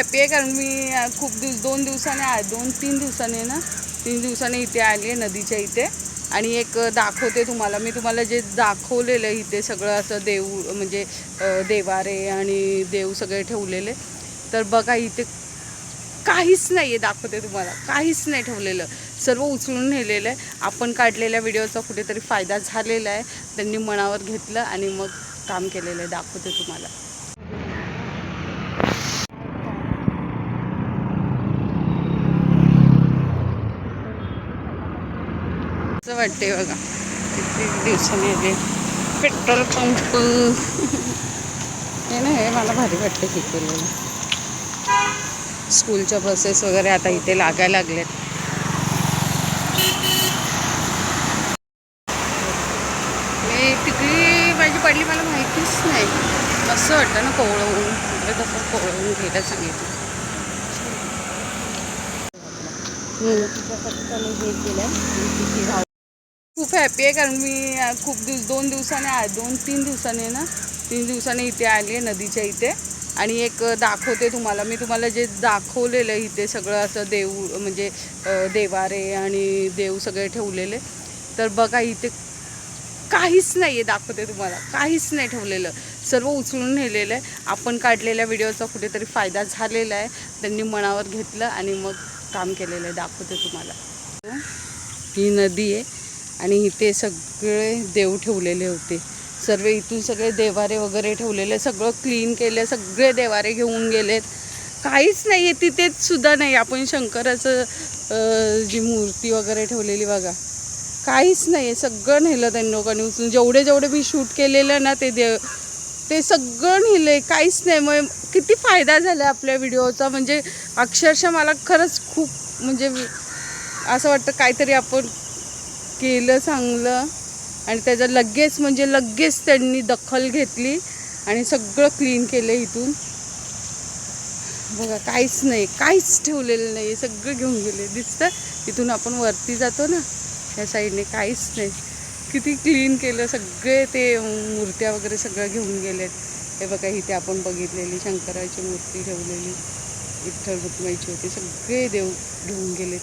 Happy आहे कारण मी खूप 2-3 दिवसांनी ना 3 दिवसांनी इथे आली आहे नदीच्या इथे आणि एक दाखवते तुम्हाला. मी तुम्हाला जे दाखवलेलं इथे सगळं असं म्हणजे देवारे आणि देव सगळे ठेवलेले. तर बघा इथे काहीच नाही आहे, दाखवते तुम्हाला. काहीच नाही ठेवलेलं, सर्व उचलून नेलेलं आहे. आपण काढलेल्या व्हिडिओचा कुठेतरी फायदा झालेला आहे. त्यांनी मनावर घेतलं आणि मग काम केलेलं आहे. दाखवते तुम्हाला. असं वाटते बघा किती दिवसांनी आले पेट्रोल पंप. हे ना, हे मला भारी वाटते हे केलेलं. स्कूलच्या बसेस वगैरे आता इथे लागायला लागल्यात. मी तिकडे माझी पडली मला माहितीच नाही. असं वाटतं ना कोवळवून, तसं कोवळवून घ्यायला सांगितलं. खूप हॅपी आहे कारण मी खूप 2-3 दिवसांनी ना 3 दिवसांनी इथे आली आहे नदीच्या इथे आणि एक दाखवते तुम्हाला. मी तुम्हाला जे दाखवलेलं इथे सगळं असं म्हणजे देवारे आणि देव सगळे ठेवलेले. तर बघा इथे काहीच नाही आहे, दाखवते तुम्हाला. काहीच नाही ठेवलेलं, सर्व उचलून नेलेलं आहे. आपण काढलेल्या व्हिडिओचा कुठेतरी फायदा झालेला आहे. त्यांनी मनावर घेतलं आणि मग काम केलेलं आहे. दाखवते तुम्हाला. ही नदी आहे आणि इथे सगळे देव ठेवलेले होते. सर्व इथून सगळे देवारे वगैरे ठेवलेले, सगळं क्लीन केलं. सगळे देवारे घेऊन गेलेत. काहीच नाही आहे तिथेच सुद्धा नाही. आपण शंकराचं जी मूर्ती वगैरे ठेवलेली बघा, काहीच नाही आहे. सगळं नेलं त्यांनी लोकांनी उचलून. जेवढे मी शूट केलेलं ना ते सगळं नेलं आहे. काहीच नाही. मग किती फायदा झाला आपल्या व्हिडिओचा. म्हणजे अक्षरशः मला खरंच खूप म्हणजे असं वाटतं काहीतरी आपण केलं चांगलं आणि त्याचं लगेच त्यांनी दखल घेतली आणि सगळं क्लीन केलं. इथून बघा काहीच नाही, काहीच ठेवलेलं नाही. सगळं घेऊन गेले. दिसतं इथून आपण वरती जातो ना या साईडने, काहीच नाही. किती क्लीन केलं. सगळे ते मूर्त्या वगैरे सगळं घेऊन गेलेत. हे बघा इथे आपण बघितलेली शंकराची मूर्ती ठेवलेली, विठ्ठल रुक्माईची होती. सगळे देव घेऊन गेलेत.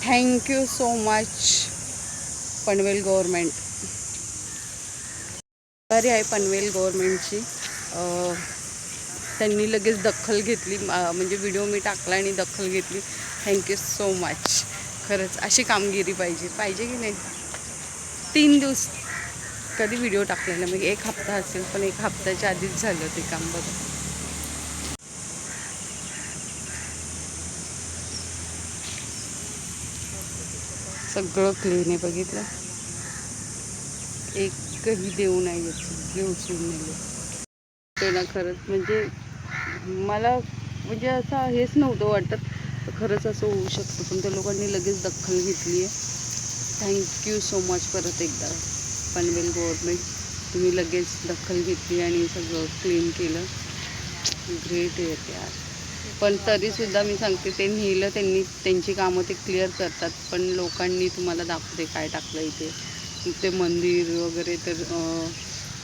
Thank you so much Panvel government. तरी आहे पनवेल गव्हर्मेंटची. त्यांनी लगेच दखल घेतली. म्हणजे व्हिडिओ मी टाकला आणि दखल घेतली. Thank you so much. खरंच अशी कामगिरी पाहिजे की नाही. 3 दिवस कधी व्हिडिओ टाकलेला मग 1 हप्ता असेल, पण 1 हप्त्याच्या आधीच झालं ते काम. बघा सगळं क्लीन आहे. बघितलं, एकही देऊ नाही येत. सगळे उचलून नेले ते ना. खरंच म्हणजे मला म्हणजे असं हेच नव्हतं वाटत खरंच असं होऊ शकतं, पण त्या लोकांनी लगेच दखल घेतली आहे. थँक्यू सो मच परत एकदा पनवेल गव्हर्मेंट. तुम्ही लगेच दखल घेतली आणि सगळं क्लीन केलं. ग्रेट आहे यार. पण तरीसुद्धा मी सांगते, ते नेलं त्यांनी, त्यांची कामं ते क्लिअर करतात. पण लोकांनी, तुम्हाला दाखवते काय टाकलं इथे मंदिर वगैरे. तर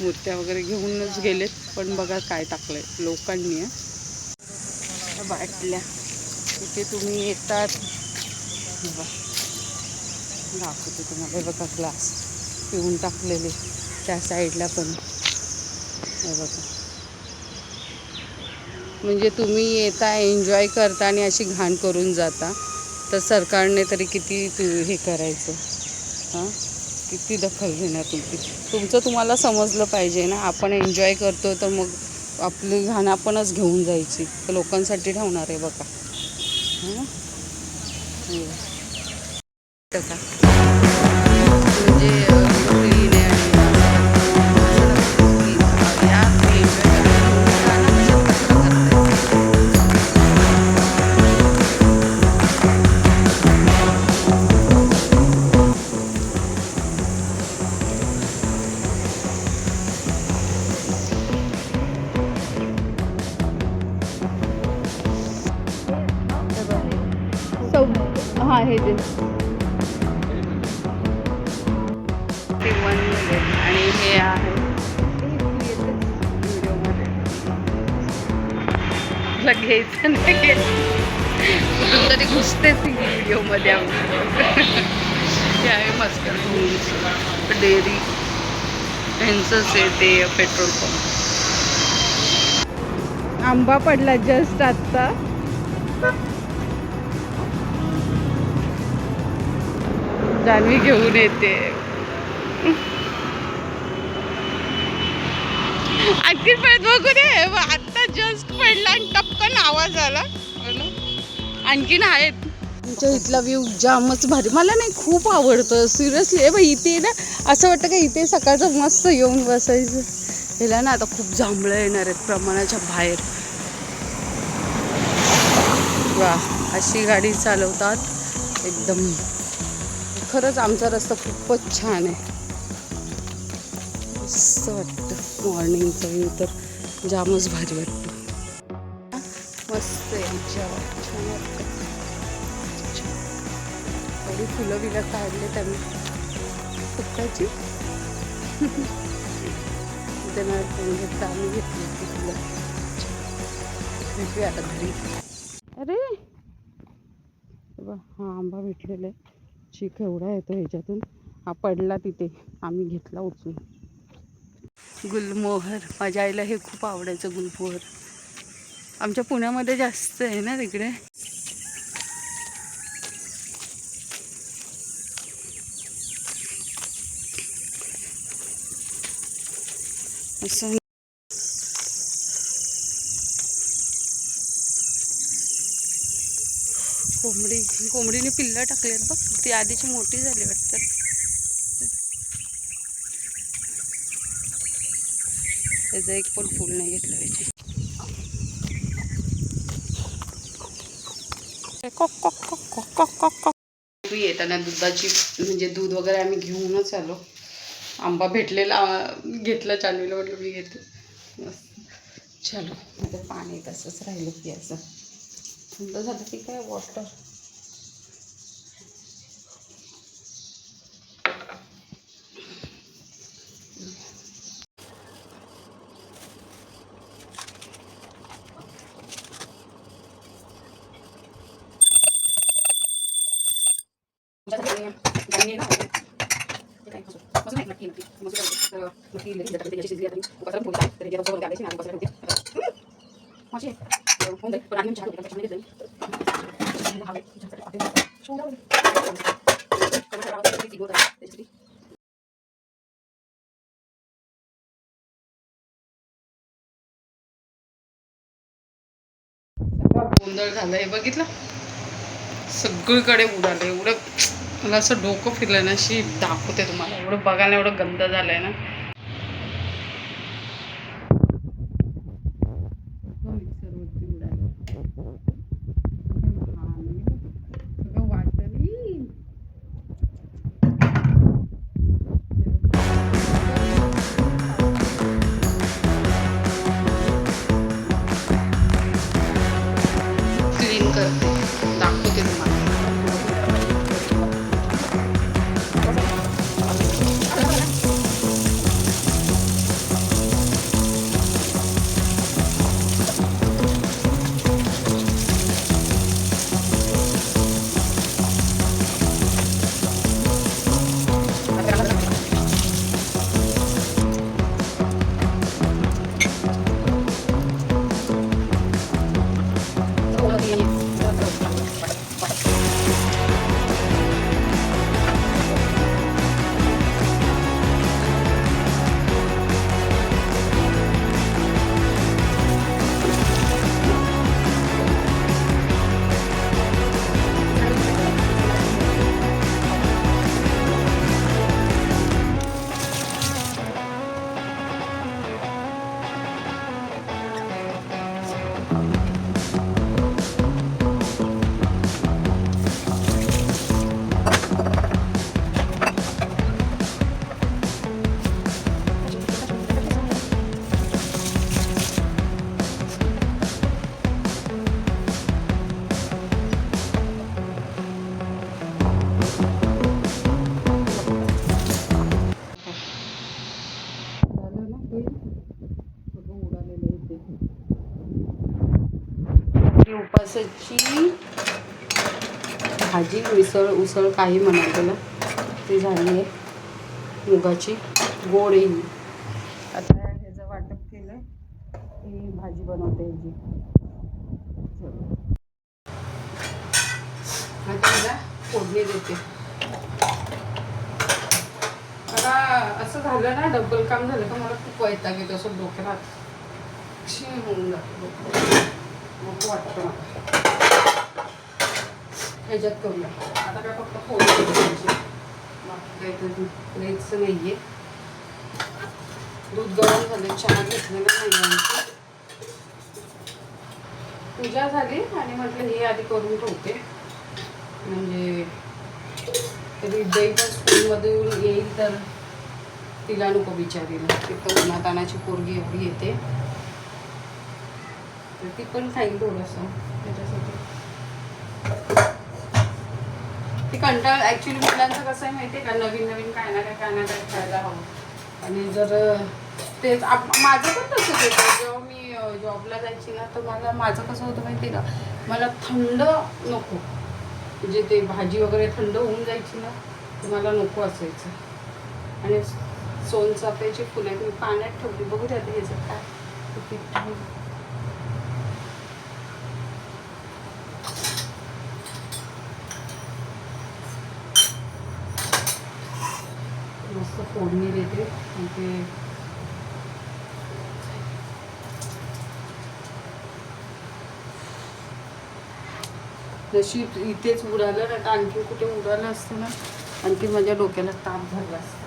मूर्त्या वगैरे घेऊनच गेलेत. पण बघा काय टाकलं आहे लोकांनी. बाटल्या इथे तुम्ही येतात, दाखवते तुम्हाला. बघा ग्लास पिऊन टाकलेले त्या साईडला पण. हे बघा, म्हणजे तुम्ही येता, एन्जॉय करता आणि अशी घाण करून जाता. तर सरकारने तरी किती हे करायचं. हां, किती दखल घेणार तुमचं तुम्हाला समजलं पाहिजे ना. आपण एन्जॉय करतो तर मग आपली घाण आपणच घेऊन जायची, तर लोकांसाठी ठेवणार आहे बघा. हां म्हणजे हां हे ते आणि हे आहे म्हटलं घ्यायचं नाही घ्यायचं तरी घुसते ती व्हिडिओमध्ये हे आहे मस्कर डेअरी यांचंच आहे ते पेट्रोल पंप. आंबा पडला जस्ट आत्ता. जान्हवी घेऊन येते. आणखी परत बघू दे. आत्ता जस्ट पडला आणि टपकन आवाज आला. आणखीन आहेत. तुमच्या इथला व्ह्यू जामच भारी. मला नाही खूप आवडतं सिरियसली. बाई इथे ना असं वाटतं का इथे सकाळचं मस्त येऊन बसायचं. ह्याला ना आता खूप जांभळं येणार आहेत प्रमाणाच्या बाहेर. वा अशी गाडी चालवतात एकदम. खरंच आमचा रस्ता खूपच छान आहे. मस्त वाटतं मॉर्निंगचा व्ह्यू तर जामच भारी वाटतं. मस्त आहे आमच्यावर छान वाटतं. एवढी फुलं बिलं काढले त्यांनी फुक्काची. त्यांना घेतलं आम्ही घेतली ती फुलं. भेटूया आता घरी. अरे हा आंबा भेटलेला आहे. चीक एवढा येतो ह्याच्यातून. हा पडला तिथे आम्ही घेतला उचलून. गुलमोहर माझ्या आईला हे खूप आवडायचं गुलमोहर. आमच्या पुण्यामध्ये जास्त आहे ना तिकडे. असं कोंबडीने पिल्लं टाकलेत बघ. ती आधीची मोठी झाली वाटतं. त्याचं एक पण फूल नाही घेतलं पाहिजे. येताना दुधाची म्हणजे दूध वगैरे आम्ही घेऊनच आलो. आंबा भेटलेला घेतला. चाललेलं म्हटलं मी घेते. चलो आता पाणी तसंच राहिलं की असं थंड झालं की काय वॉटर. गोंधळ झालंय बघितलं. सगळीकडे उडालं. एवढं मला असं डोकं फिरलं ना. अशी दाखवते तुम्हाला. एवढं बघायला एवढं गंद झालंय ना. मिक्सरवरती उडालं सगळं वाटली. क्लीन करते दाखवते तुम्हाला. झालं ना हे सगळं उडालेलं इथे. फणसाची भाजी, मिसळ, उसळ काही म्हणाल त्याला, ती झाली आहे. मुगाची गोड येईल. आता ह्याचं वाटप केलं आहे, ही भाजी बनवते ह्याची. आता ह्याला फोडणी देते. मला असं झालं ना, डबल काम झालं का मला खूप वैताग येतो, असं डोक्याला क्षीण होऊन जातो, नको वाटतं मला. ह्याच्यात करूया आता, काय फक्त फोडणी द्यायची, बाकी काही द्यायचं नाही आहे. दूध गरम झालं, चहा घेतलेला नाही आमची. पूजा झाली आणि म्हटलं हे आधी करून ठेवते, म्हणजे कधी दही पण स्कूलमधून येईल तर तिला नको बिचारीला. तिथं उन्हातानाची पोरगी एवढी येते तर ती पण खाईल थोडंसं त्याच्यासाठी. ती कंटाळ ॲक्च्युली मुलांचं कसं आहे माहिती आहे का, नवीन नवीन काय ना काय खायला हवं. आणि जर तेच माझं पण तसंच होतं. जेव्हा मी जॉबला जायची ना, तर माझं कसं होतं माहिती आहे का, मला थंड नको, म्हणजे ते भाजी वगैरे थंड होऊन जायची ना, तर मला नको असायचं. आणि सोनचाफ्याची फुलं मी पाण्यात ठेवली, बघू द्या ह्याचं काय. मस्त फोडणी देते. ते नशीब इथेच उडालं ना, तर आणखी कुठे उडालं असतं ना, आणखी माझ्या डोक्याला ताप झाला असता.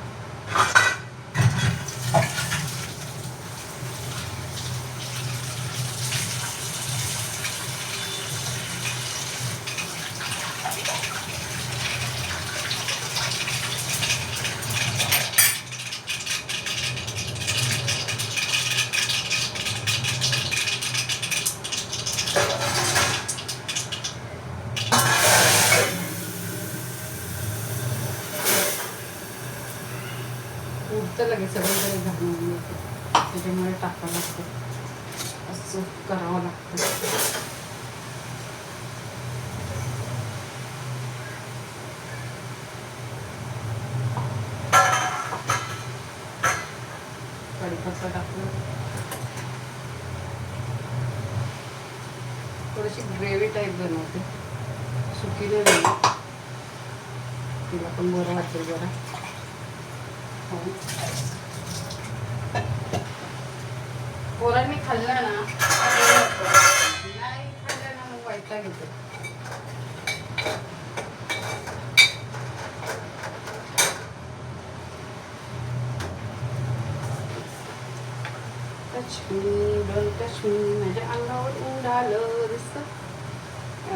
उडतं लगेच सगळीकडे घालून येते, त्याच्यामुळे टाकावं लागतं, असं करावं लागतं. कढीपत्ता टाकलं, थोडीशी ग्रेव्ही टाईप बनवते, सुकी नाही बनवते, तिला पण बरं वाटेल जरा. पोरांनी खाल्लं ना, नाही खाल्लं ना मग वैताग येतो. लक्ष्मी माझ्या अंगावर उडालं दिसतं.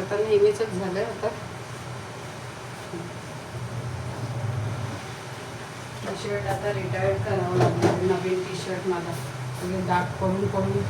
आता नेहमीच झालं. आता टी शर्ट आता रिटायर्ड करावं लागलं. नवीन टी शर्ट मला सगळे डाग पडून पडून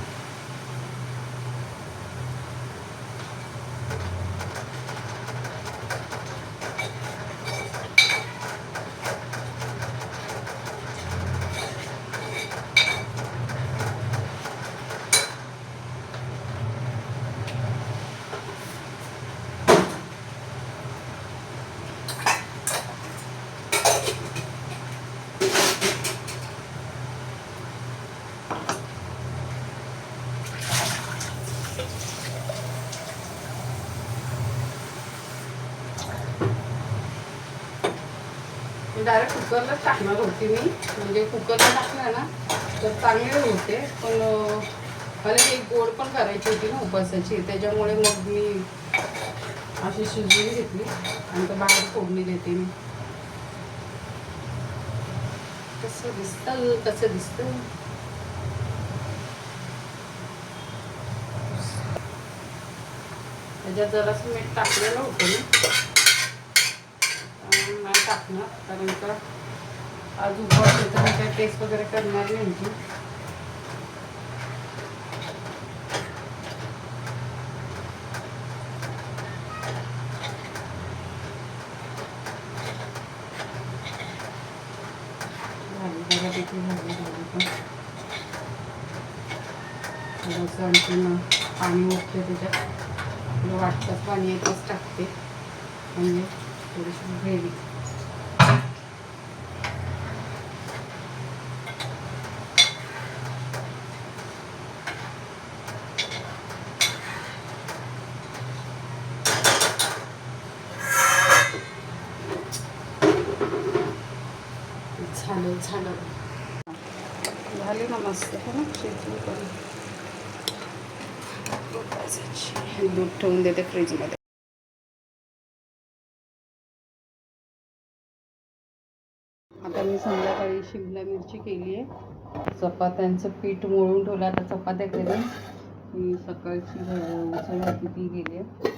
डायरेक्ट कुकरलाच टाकणार होती मी, म्हणजे कुकरला टाकलं ना तर चांगले होते, पण मला एक गोड पण करायची होती ना उपासाची, त्याच्यामुळे मग मी अशी शिजवून घेतली आणि तर बाहेर फोडणी देते मी. कसं दिसतं त्याच्यात जरासं मीठ टाकलेलं होतं मी, नाही टाकणार कारण का आज उपवास आहे तर मी काही टेस्ट वगैरे करणार नाही. बऱ्यापैकी झाली पण थोडंसं आणखी पाणी उठते त्याच्यात, आपलं वाटतं पाणी येतच टाकते म्हणजे थोडीशी ग्रेव्ही. झालं झाले ना मस्त है ना शिजली पण. दूध ठेवून देते फ्रीजमध्ये. आता मी संध्याकाळी शिमला मिरची केली आहे, चपात्यांचं पीठ मळून ठेवलं. आता चपात्या केल्या. ही सकाळची उसळ होती ती गेली आहे.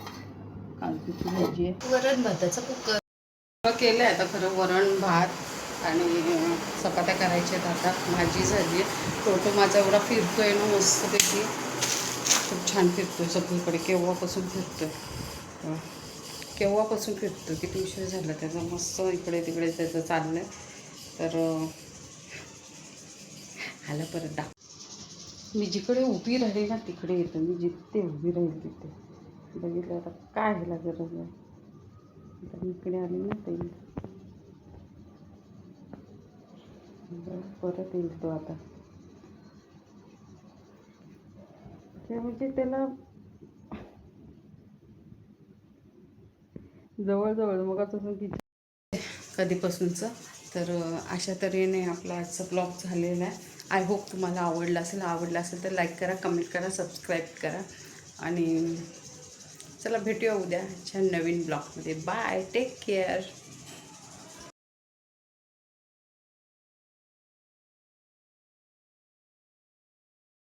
कांद्याची भाजी आहे. वरण भाताचा कुकर केलं आहे आता खरं. वरण भात आणि चपात्या करायच्या आहेत. आता भाजी झाली आहे. टोटो माझा एवढा फिरतो आहे ना मस्तपैकी, खूप छान फिरतो आहे सगळीकडे. केव्हापासून फिरतो किती उशीर झाला त्याचा. मस्त इकडे तिकडे त्याचं चाललं आहे. तर आला परत मी जिकडे उभी राहील ना तिकडे येतं. मी जिथे उभी राहील तिथे बघितलं. आता काय ह्याला गरज आहे. आता मी इकडे आली ना ते परत येईल तो आता. ते म्हणजे त्याला जवळजवळ मग तसं की कधीपासूनचं. तर अशा तऱ्हेने आपला आजचा ब्लॉग झालेला आहे. आय होप तुम्हाला आवडला असेल तर लाईक करा, कमेंट करा, सबस्क्राईब करा. आणि चला भेटूया उद्या छान नवीन ब्लॉगमध्ये. Bye, take care.